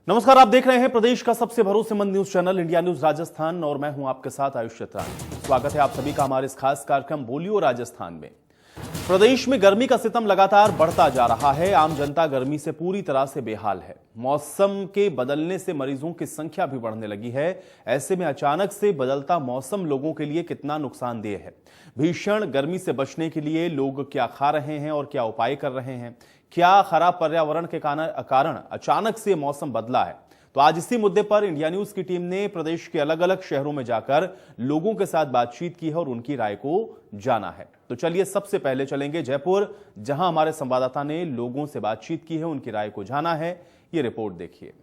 नमस्कार, आप देख रहे हैं प्रदेश का सबसे भरोसेमंद news channel India news Rajasthan और मैं हूं आपके साथ आयुष चतरानी। स्वागत है आप सभी का हमारे इस खास कार्यक्रम बोलियो राजस्थान में। प्रदेश में गर्मी का सितम लगातार बढ़ता जा रहा है। आम जनता गर्मी से पूरी तरह से बेहाल है। मौसम के बदलने से मरीजों की संख्या भी बढ़ने लगी है। ऐसे में अचानक से बदलता मौसम लोगों के लिए कितना नुकसानदेह है। भीषण गर्मी से बचने के लिए लोग क्या खा रहे हैं और क्या उपाय कर रहे हैं, क्या खराब पर्यावरण के कारण अचानक से मौसम बदला है, तो आज इसी मुद्दे पर इंडिया न्यूज की टीम ने प्रदेश के अलग अलग शहरों में जाकर लोगों के साथ बातचीत की है और उनकी राय को जाना है। तो चलिए सबसे पहले चलेंगे जयपुर, जहां हमारे संवाददाता ने लोगों से बातचीत की है, उनकी राय को जाना है। ये रिपोर्ट देखिए।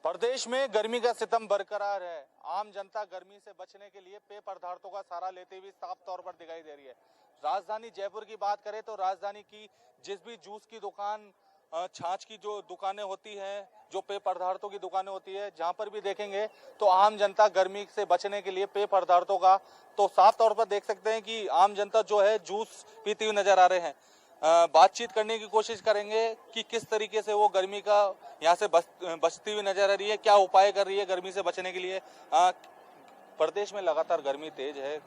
प्रदेश में गर्मी का सितम बरकरार है। आम जनता गर्मी से बचने के लिए पेय पदार्थों का सहारा लेते हुए साफ तौर पर दिखाई दे रही है। राजधानी जयपुर की बात करें तो राजधानी की जिस भी जूस की दुकान, छाछ की जो दुकानें होती हैं, जो पेय पदार्थों की दुकानें होती है, जहां पर भी देखेंगे तो आम जनता गर्मी से बचने के लिए पेय पदार्थों का तो साफ तौर पर देख सकते हैं कि आम जनता जो है जूस पीती हुई नजर आ रहे हैं। बातचीत करने की कोशिश करेंगे कि किस तरीके से वो गर्मी का यहाँ से बचती हुई नजर आ रही है, क्या उपाय कर रही है गर्मी से बचने के लिए। प्रदेश में लगातार गर्मी तेज है,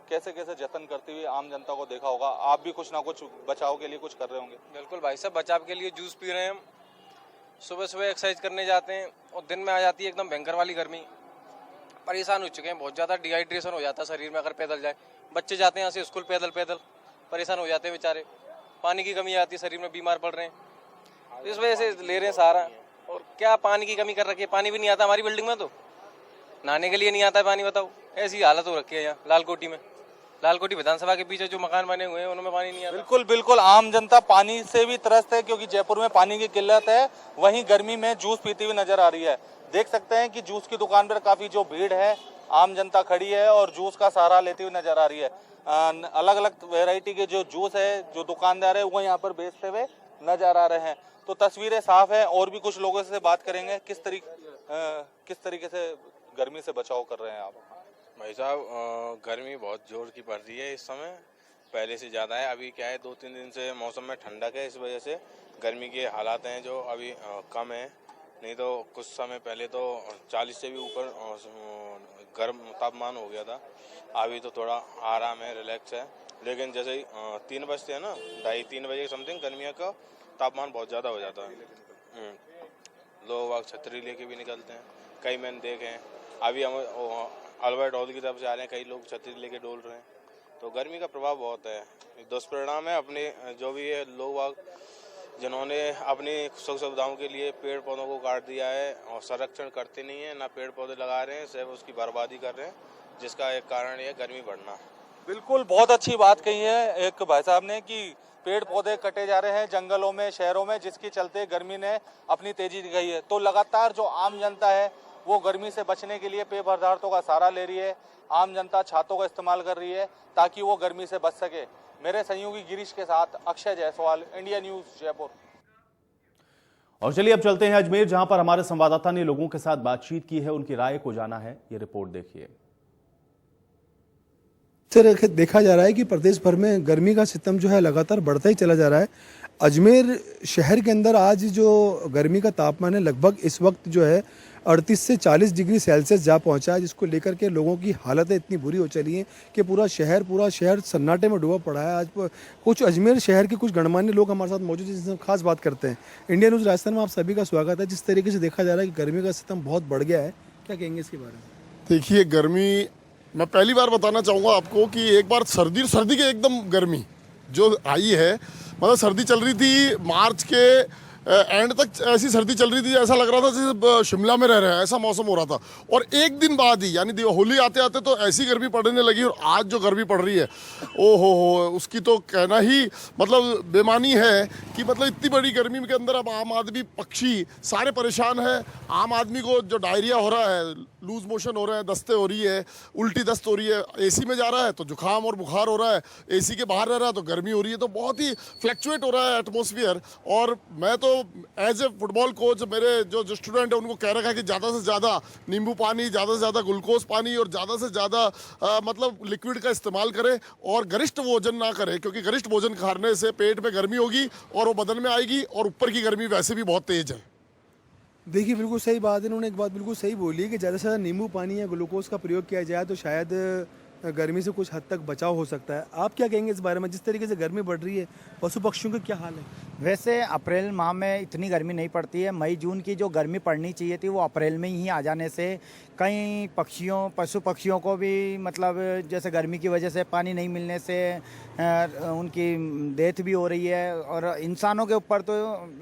कैसे कैसे जतन करती हुई आम जनता को देखा होगा। आप भी कुछ ना कुछ बचाव के लिए कुछ कर रहे होंगे। बिल्कुल भाई साहब, बचाव के लिए जूस पी रहे हैं हम। सुबह सुबह एक्सरसाइज करने जाते हैं और दिन में आ जाती है एकदम भयंकर वाली गर्मी। परेशान हो चुके हैं बहुत ज़्यादा, डिहाइड्रेशन हो जाता है शरीर में अगर पैदल जाए। बच्चे जाते हैं यहाँ से स्कूल पैदल परेशान हो जाते हैं बेचारे। पानी की कमी आती है शरीर में, बीमार पड़ रहे हैं। इस वजह से ले रहे हैं सहारा। और क्या पानी की कमी कर रखी है, पानी भी नहीं आता हमारी बिल्डिंग में, तो नहाने के लिए नहीं आता है पानी। बताओ, ऐसी हालत हो रखी है यहाँ लालकोटी में। लालकोटी विधानसभा के पीछे जो मकान बने हुए हैं उनमें पानी नहीं आता। बिल्कुल बिल्कुल, आम जनता पानी से भी त्रस्त है क्योंकि जयपुर में पानी की किल्लत है। वहीं गर्मी में जूस पीती हुई नजर आ रही है। देख सकते हैं कि जूस की दुकान पर काफी जो भीड़ है, आम जनता खड़ी है और जूस का सहारा लेती हुई नजर आ रही है। अलग अलग वैरायटी के जो जूस है, जो दुकानदार है वो यहाँ पर बेचते हुए नजर आ रहे हैं। तो तस्वीरें साफ है और भी कुछ लोगों से बात करेंगे। किस तरीके से गर्मी से बचाव कर रहे हैं आप? भाई साहब, गर्मी बहुत जोर की पड़ रही है इस समय, पहले से ज़्यादा है। अभी क्या है, 2-3 दिन से मौसम में ठंडक है, इस वजह से गर्मी के हालात हैं जो अभी कम है। नहीं तो कुछ समय पहले तो 40 से भी ऊपर गर्म तापमान हो गया था। अभी तो थोड़ा आराम है, रिलैक्स है। लेकिन जैसे ही 3 बजते हैं ना, 2:30-3 बजे समथिंग गर्मियों का तापमान बहुत ज़्यादा हो जाता है। लोग छतरी लेके भी निकलते हैं। कई मैंने देखे हैं, अभी हम अल्बर्ट हॉल की तरफ से आ रहे हैं, कई लोग छतरी लेके डोल रहे हैं। तो गर्मी का प्रभाव बहुत है। दुष्परिणाम है अपने जो भी है लोग जिन्होंने अपनी सुख सुविधाओं के लिए पेड़ पौधों को काट दिया है और संरक्षण करते नहीं है, ना पेड़ पौधे लगा रहे हैं, सिर्फ उसकी बर्बादी कर रहे हैं, जिसका एक कारण ये गर्मी बढ़ना। बिल्कुल, बहुत अच्छी बात कही है एक भाई साहब ने कि पेड़ पौधे कटे जा रहे हैं जंगलों में, शहरों में, जिसके चलते गर्मी ने अपनी तेजी दिखाई है। तो लगातार जो आम जनता है वो गर्मी से बचने के लिए पेय पदार्थों का सहारा ले रही है। आम जनता छातों का इस्तेमाल कर रही है ताकि वो गर्मी से बच सके। मेरे सहयोगी गिरीश के साथ अक्षय जायसवाल, इंडिया न्यूज जयपुर। और चलिए अब चलते हैं अजमेर, जहां पर हमारे संवाददाता ने लोगों के साथ बातचीत की है, उनकी राय को जाना है। ये रिपोर्ट देखिए। देखा जा रहा है कि प्रदेश भर में गर्मी का सितम जो है लगातार बढ़ता ही चला जा रहा है। अजमेर शहर के अंदर आज जो गर्मी का तापमान है लगभग इस वक्त जो है 38 से 40 डिग्री सेल्सियस जा पहुंचा है, जिसको लेकर के लोगों की हालतें इतनी बुरी हो चली हैं कि पूरा शहर सन्नाटे में डूबा पड़ा है। आज कुछ अजमेर शहर के कुछ गणमान्य लोग हमारे साथ मौजूद हैं, जिनसे खास बात करते हैं। इंडिया न्यूज़ राजस्थान में आप सभी का स्वागत है। जिस तरीके से देखा जा रहा है कि गर्मी का सितम बहुत बढ़ गया है, क्या कहेंगे इसके बारे में? देखिए, गर्मी मैं पहली बार बताना चाहूँगा आपको कि एक बार सर्दी के एकदम गर्मी जो आई है, मतलब सर्दी चल रही थी मार्च के एंड तक, ऐसी सर्दी चल रही थी ऐसा लग रहा था जैसे शिमला में रह रहे हैं, ऐसा मौसम हो रहा था। और एक दिन बाद ही यानी होली आते आते तो ऐसी गर्मी पड़ने लगी। और आज जो गर्मी पड़ रही है, ओ हो, उसकी तो कहना ही मतलब बेमानी है कि मतलब इतनी बड़ी गर्मी के अंदर अब आम आदमी, पक्षी सारे परेशान हैं। आम आदमी को जो डायरिया हो रहा है, लूज मोशन हो रहा है, दस्तें हो रही है, उल्टी दस्त हो रही है, एसी में जा रहा है तो जुकाम और बुखार हो रहा है, एसी के बाहर रह रहा है तो गर्मी हो रही है। तो बहुत ही फ्लक्चुएट हो रहा है एटमॉस्फेयर। और मैं तो एज ए फुटबॉल कोच मेरे जो स्टूडेंट है उनको कह रखा है कि ज़्यादा से ज़्यादा नींबू पानी, ज़्यादा से ज़्यादा ग्लूकोज पानी और ज़्यादा से ज़्यादा मतलब लिक्विड का इस्तेमाल करें और गरिष्ठ भोजन ना करें, क्योंकि गरिष्ठ भोजन खाने से पेट में गर्मी होगी और वो बदन में आएगी और ऊपर की गर्मी वैसे भी बहुत तेज़ है। देखिए बिल्कुल सही बात है, उन्होंने एक बात बिल्कुल सही बोली है कि ज़्यादा से ज़्यादा नींबू पानी या ग्लूकोज का प्रयोग किया जाए तो शायद गर्मी से कुछ हद तक बचाव हो सकता है। आप क्या कहेंगे इस बारे में? जिस तरीके से गर्मी बढ़ रही है, पशु पक्षियों का क्या हाल है? वैसे अप्रैल माह में इतनी गर्मी नहीं पड़ती है। मई जून की जो गर्मी पड़नी चाहिए थी वो अप्रैल में ही आ जाने से कई पशु पक्षियों को भी मतलब जैसे गर्मी की वजह से पानी नहीं मिलने से उनकी डेथ भी हो रही है। और इंसानों के ऊपर तो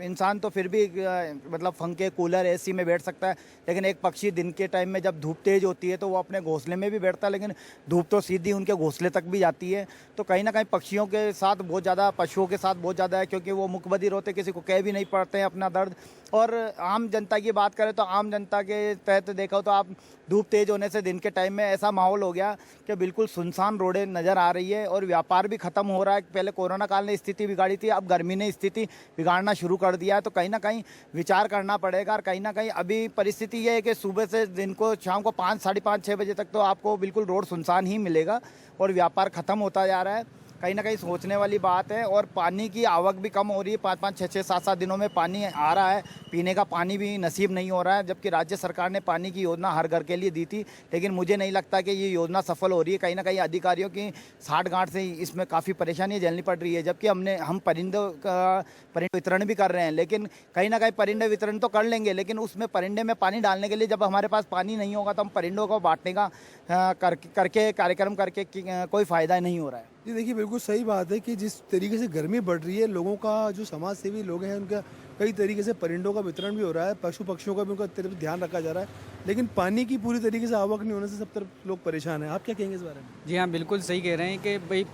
इंसान तो फिर भी मतलब पंखे, कूलर, एसी में बैठ सकता है, लेकिन एक पक्षी दिन के टाइम में जब धूप तेज़ होती है तो वो अपने घोंसले में भी बैठता है, लेकिन धूप तो सीधी उनके घोंसले तक भी जाती है। तो कहीं ना कहीं पक्षियों के साथ बहुत ज़्यादा, पशुओं के साथ बहुत ज़्यादा है, क्योंकि वो मुख बधिर होते, किसी को कह भी नहीं पाते हैं अपना दर्द। और आम जनता की बात करें तो आम जनता के तहत देखा तो आप धूप तेज होने से दिन के टाइम में ऐसा माहौल हो गया कि बिल्कुल सुनसान रोडें नज़र आ रही है और व्यापार भी ख़त्म हो रहा है। पहले कोरोना काल ने स्थिति बिगाड़ी थी, अब गर्मी ने स्थिति बिगाड़ना शुरू कर दिया है। तो कहीं ना कहीं विचार करना पड़ेगा। और कहीं ना कहीं अभी परिस्थिति ये है कि सुबह से दिन को शाम को 5, साढ़े 5, 6 बजे तक तो आपको बिल्कुल रोड सुनसान ही मिलेगा और व्यापार ख़त्म होता जा रहा है। कहीं ना कहीं सोचने वाली बात है। और पानी की आवक भी कम हो रही है। 5-5, 6-6, 7-7 दिनों में पानी आ रहा है, पीने का पानी भी नसीब नहीं हो रहा है। जबकि राज्य सरकार ने पानी की योजना हर घर के लिए दी थी, लेकिन मुझे नहीं लगता कि ये योजना सफल हो रही है। कहीं ना कहीं अधिकारियों की साठगांठ से इसमें काफ़ी परेशानी झेलनी पड़ रही है। जबकि हम परिंदों का वितरण भी कर रहे हैं, लेकिन कहीं ना कहीं परिंदे वितरण तो कर लेंगे, लेकिन उसमें परिंदे में पानी डालने के लिए जब हमारे पास पानी नहीं होगा तो हम परिंदों को बांटने का कार्यक्रम करके कोई फ़ायदा नहीं हो रहा है। जी देखिए बिल्कुल सही बात है कि जिस तरीके से गर्मी बढ़ रही है, लोगों का जो समाज सेवी लोग हैं उनका कई तरीके से परिंदों का वितरण भी हो रहा है, पशु पक्षियों का भी उनका तरफ ध्यान रखा जा रहा है, लेकिन पानी की पूरी तरीके से आवक नहीं होने से सब तरफ लोग परेशान हैं। आप क्या कहेंगे इस बारे में? जी हाँ, बिल्कुल सही कह रहे हैं कि भाई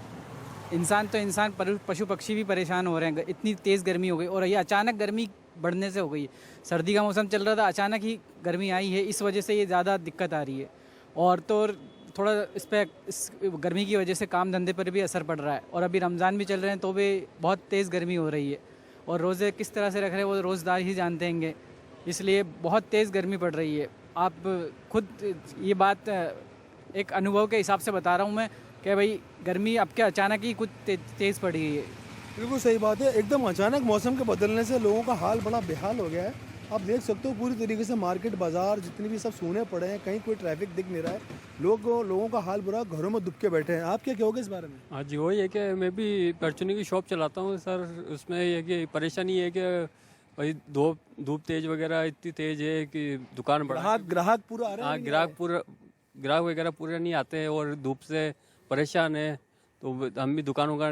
इंसान तो इंसान, पशु पक्षी भी परेशान हो रहे हैं। इतनी तेज़ गर्मी हो गई और ये अचानक गर्मी बढ़ने से हो गई है। सर्दी का मौसम चल रहा था, अचानक ही गर्मी आई है, इस वजह से ये ज़्यादा दिक्कत आ रही है। और तो थोड़ा इस गर्मी की वजह से काम धंधे पर भी असर पड़ रहा है। और अभी रमज़ान भी चल रहे हैं तो भी बहुत तेज़ गर्मी हो रही है और रोज़े किस तरह से रख रहे हैं वो रोज़दार ही जानते हैं, इसलिए बहुत तेज़ गर्मी पड़ रही है। आप खुद ये बात एक अनुभव के हिसाब से बता रहा हूँ मैं कि भाई गर्मी अब क्या अचानक ही कुछ तेज़ पड़ गई है। बिल्कुल सही बात है, एकदम अचानक मौसम के बदलने से लोगों का हाल बड़ा बेहाल हो गया है। आप देख सकते हो पूरी तरीके से मार्केट, बाजार जितने भी सब सूने पड़े हैं, कहीं कोई ट्रैफिक दिख नहीं रहा है। लोगों का हाल बुरा, घरों में दुबके बैठे हैं। आप क्या कहोगे इस बारे में? हाँ जी, वही है कि मैं भी परचूनी की शॉप चलाता हूँ सर। उसमें ये कि परेशानी है कि भाई धूप तेज वगैरह इतनी तेज है कि दुकान बढ़ा, ग्राहक पूरा आ रहा है? हाँ, ग्राहक वगैरह पूरे नहीं आते हैं और धूप से परेशान है। तो हम भी दुकानों का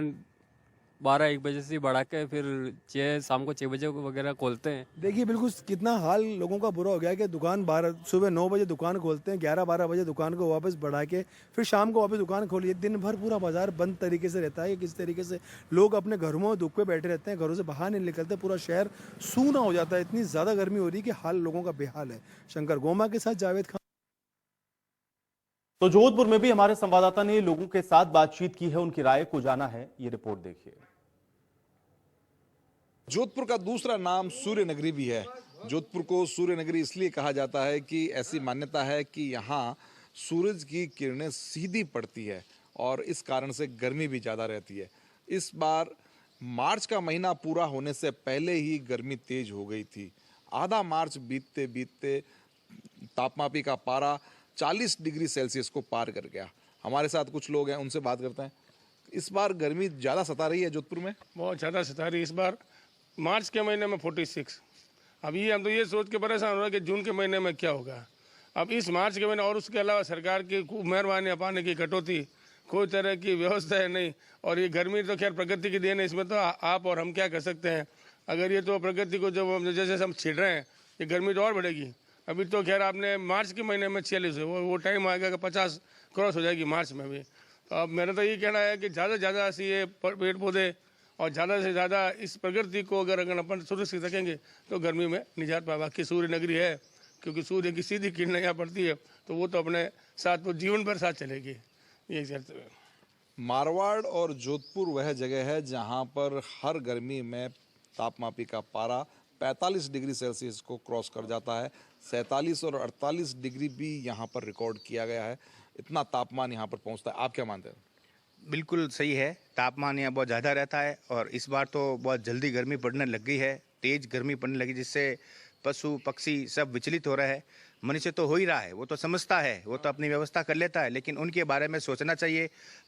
12-1 बजे से बढ़ा के फिर शाम को 6 बजे वगैरह खोलते हैं। देखिए बिल्कुल कितना हाल लोगों का बुरा हो गया है कि दुकान सुबह 9 बजे दुकान खोलते हैं, 11-12 बजे दुकान को वापस बढ़ा के फिर शाम को वापस दुकान खोलिए। दिन भर पूरा बाजार बंद तरीके से रहता है। किस तरीके से लोग अपने घरों में धूप पे बैठे रहते हैं, घरों से बाहर नहीं निकलते, पूरा शहर सूना हो जाता है। इतनी ज़्यादा गर्मी हो रही है कि हाल लोगों का बेहाल है। शंकर गोमा के साथ जावेद खान। तो जोधपुर में भी हमारे संवाददाता ने लोगों के साथ बातचीत की है, उनकी राय को जाना है। ये रिपोर्ट देखिए। जोधपुर का दूसरा नाम सूर्य नगरी भी है। जोधपुर को सूर्य नगरी इसलिए कहा जाता है कि ऐसी मान्यता है कि यहाँ सूरज की किरणें सीधी पड़ती है और इस कारण से गर्मी भी ज़्यादा रहती है। इस बार मार्च का महीना पूरा होने से पहले ही गर्मी तेज हो गई थी। आधा मार्च बीतते बीतते तापमापी का पारा 40 डिग्री सेल्सियस को पार कर गया। हमारे साथ कुछ लोग हैं, उनसे बात करते हैं। इस बार गर्मी ज़्यादा सता रही है जोधपुर में? बहुत ज़्यादा सता रही है इस बार। मार्च के महीने में 46। अब ये हम तो ये सोच के परेशान हो रहे हैं कि जून के महीने में क्या होगा। अब इस मार्च के महीने और उसके अलावा सरकार की मेहरबानी पानी की कटौती, कोई तरह की व्यवस्था है नहीं। और ये गर्मी तो खैर प्रकृति की देन है, इसमें तो आप और हम क्या कर सकते हैं। अगर ये तो प्रकृति को जब जैसे हम छिड़ रहे हैं, ये गर्मी तो और बढ़ेगी। अभी तो खैर आपने मार्च के महीने में 46 है, वो टाइम आएगा कि 50 क्रॉस हो जाएगी मार्च में भी। तो अब मेरा तो ये कहना है कि ज़्यादा से ज़्यादा ऐसी ये पेड़ पौधे और ज़्यादा से ज़्यादा इस प्रकृति को अगर अपन सुरक्षित रखेंगे तो गर्मी में निजात पाए। बाकी सूर्य नगरी है, क्योंकि सूर्य की सीधी किरणें यहाँ पड़ती है तो वो तो अपने साथ वो जीवन भर साथ चलेगी। ये चलते हुए मारवाड़ और जोधपुर वह जगह है जहाँ पर हर गर्मी में तापमापी का पारा 45 डिग्री सेल्सियस को क्रॉस कर जाता है। 47 और 48 डिग्री भी यहाँ पर रिकॉर्ड किया गया है। इतना तापमान यहाँ पर पहुँचता है। आप क्या मानते हैं? बिल्कुल सही है, तापमान यहाँ बहुत ज़्यादा रहता है और इस बार तो बहुत जल्दी गर्मी पड़ने लग गई है, तेज़ गर्मी पड़ने लगी, जिससे पशु पक्षी सब विचलित हो रहे हैं। मनुष्य तो हो ही रहा है, वो तो समझता है, वो तो अपनी व्यवस्था कर लेता है, लेकिन उनके बारे में सोचना चाहिए,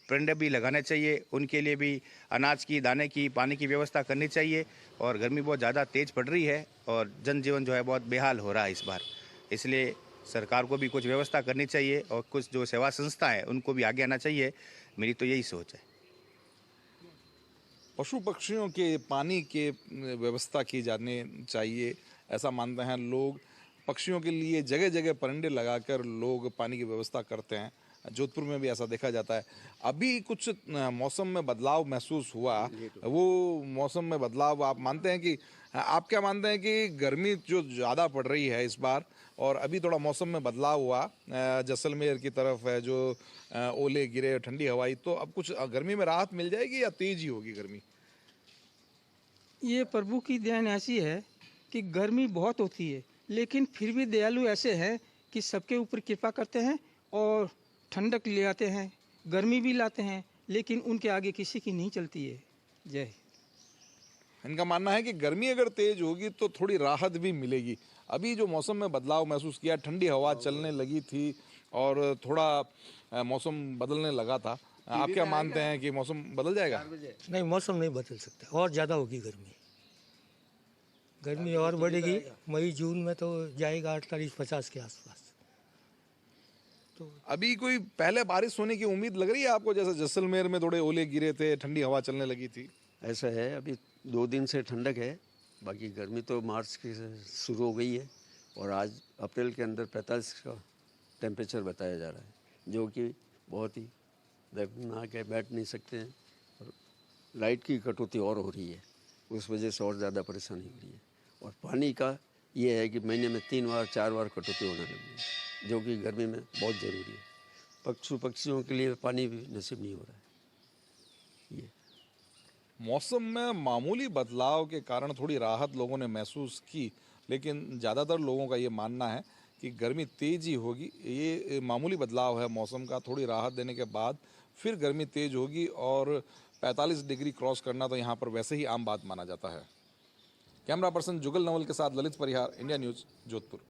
पेड़ भी लगाने चाहिए, उनके लिए भी अनाज की, दाने की, पानी की व्यवस्था करनी चाहिए। और गर्मी बहुत ज़्यादा तेज़ पड़ रही है और जनजीवन जो है बहुत बेहाल हो रहा है इस बार, इसलिए सरकार को भी कुछ व्यवस्था करनी चाहिए और कुछ जो सेवा संस्था है उनको भी आगे आना चाहिए। मेरी तो यही सोच है। पशु पक्षियों के पानी के व्यवस्था की जानी चाहिए, ऐसा मानते हैं लोग। पक्षियों के लिए जगह जगह परंडे लगाकर लोग पानी की व्यवस्था करते हैं। जोधपुर में भी ऐसा देखा जाता है। अभी कुछ मौसम में बदलाव महसूस हुआ, वो मौसम में बदलाव आप मानते हैं कि, आप क्या मानते हैं कि गर्मी जो ज़्यादा पड़ रही है इस बार और अभी थोड़ा मौसम में बदलाव हुआ, जैसलमेर की तरफ है जो ओले गिरे, ठंडी हवाई, तो अब कुछ गर्मी में राहत मिल जाएगी या तेज ही होगी गर्मी? ये प्रभु की देन ऐसी है कि गर्मी बहुत होती है, लेकिन फिर भी दयालु ऐसे हैं कि सबके ऊपर कृपा करते हैं और ठंडक ले आते हैं, गर्मी भी लाते हैं, लेकिन उनके आगे किसी की नहीं चलती है। जय। इनका मानना है कि गर्मी अगर तेज होगी तो थोड़ी राहत भी मिलेगी। अभी जो मौसम में बदलाव महसूस किया, ठंडी हवा चलने लगी थी और थोड़ा मौसम बदलने लगा था। आप क्या मानते हैं कि मौसम बदल जाएगा? नहीं, मौसम नहीं बदल सकता, और ज़्यादा होगी गर्मी। गर्मी और बढ़ेगी, मई जून में तो जाएगा 48-50 के आसपास। तो अभी कोई पहले बारिश होने की उम्मीद लग रही है आपको? जैसे जैसलमेर में थोड़े ओले गिरे थे, ठंडी हवा चलने लगी थी। ऐसा है, अभी 2 दिन से ठंडक है, बाकी गर्मी तो मार्च की शुरू हो गई है और आज अप्रैल के अंदर 45 का टेम्परेचर बताया जा रहा है, जो कि बहुत ही दर्दनाक है, बैठ नहीं सकते हैं। और लाइट की कटौती और हो रही है, उस वजह से और ज़्यादा परेशानी हो रही है। और पानी का ये है कि महीने में 3 बार 4 बार कटौती होने लगी है, जो कि गर्मी में बहुत ज़रूरी है। पक्षियों के लिए पानी भी नसीब नहीं हो रहा है। ये मौसम में मामूली बदलाव के कारण थोड़ी राहत लोगों ने महसूस की, लेकिन ज़्यादातर लोगों का ये मानना है कि गर्मी तेज ही होगी। ये मामूली बदलाव है मौसम का, थोड़ी राहत देने के बाद फिर गर्मी तेज होगी और 45 डिग्री क्रॉस करना तो यहाँ पर वैसे ही आम बात माना जाता है। कैमरा पर्सन जुगल नवल के साथ ललित परिहार, इंडिया न्यूज़, जोधपुर।